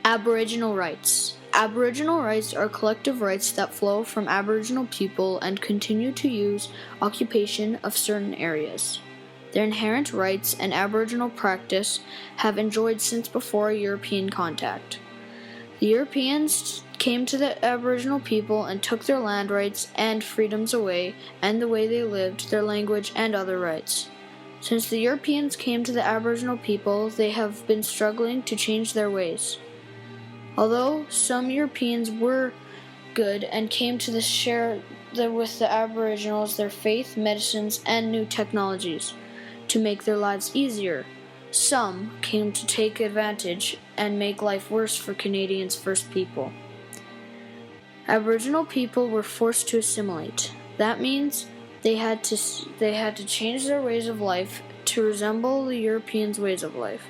Aboriginal rights. Aboriginal rights are collective rights that flow from Aboriginal people and continue to use occupation of certain areas. Their inherent rights and Aboriginal practice have enjoyed since before European contact. The Europeans came to the Aboriginal people and took their land rights and freedoms away, and the way they lived, their language, and other rights. Since the Europeans came to the Aboriginal people, they have been struggling to change their ways. Although some Europeans were good and came to share with the Aboriginals their faith, medicines, and new technologies to make their lives easier, some came to take advantage and make life worse for Canadians' First People. Aboriginal people were forced to assimilate. That means they had to change their ways of life to resemble the Europeans' ways of life.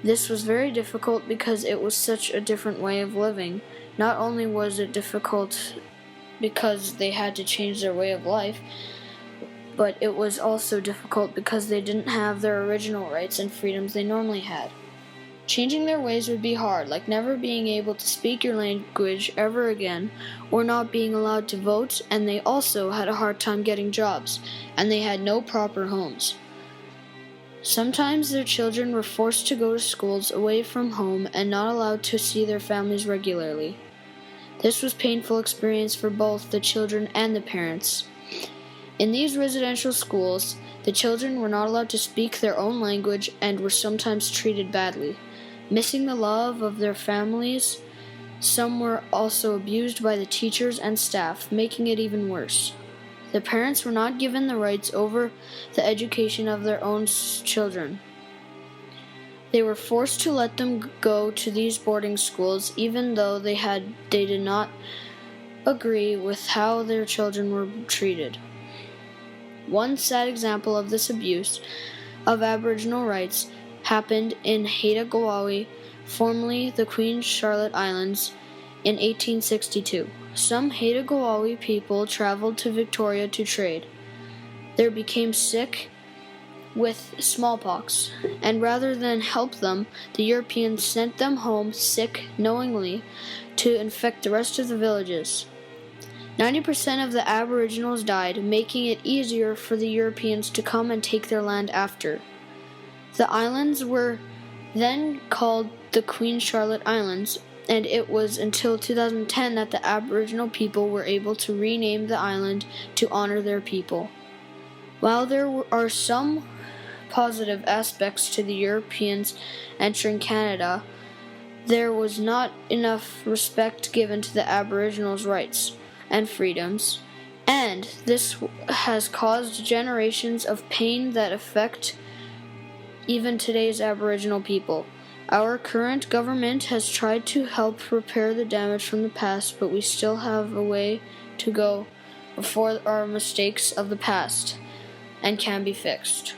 This was very difficult because it was such a different way of living. Not only was it difficult because they had to change their way of life, but it was also difficult because they didn't have their original rights and freedoms they normally had. Changing their ways would be hard, like never being able to speak your language ever again, or not being allowed to vote, and they also had a hard time getting jobs, and they had no proper homes. Sometimes their children were forced to go to schools away from home and not allowed to see their families regularly. This was a painful experience for both the children and the parents. In these residential schools, the children were not allowed to speak their own language and were sometimes treated badly. Missing the love of their families, some were also abused by the teachers and staff, making it even worse. The parents were not given the rights over the education of their own children. They were forced to let them go to these boarding schools even though they did not agree with how their children were treated. One sad example of this abuse of Aboriginal rights happened in Haida Gwaii, formerly the Queen Charlotte Islands, in 1862. Some Haida Gwaii people traveled to Victoria to trade. They became sick with smallpox, and rather than help them, the Europeans sent them home sick knowingly to infect the rest of the villages. 90% of the Aboriginals died, making it easier for the Europeans to come and take their land after. The islands were then called the Queen Charlotte Islands, and it was until 2010 that the Aboriginal people were able to rename the island to honor their people. While there are some positive aspects to the Europeans entering Canada, there was not enough respect given to the Aboriginals' rights and freedoms, and this has caused generations of pain that affect even today's Aboriginal people. Our current government has tried to help repair the damage from the past, but we still have a way to go before our mistakes of the past and can be fixed.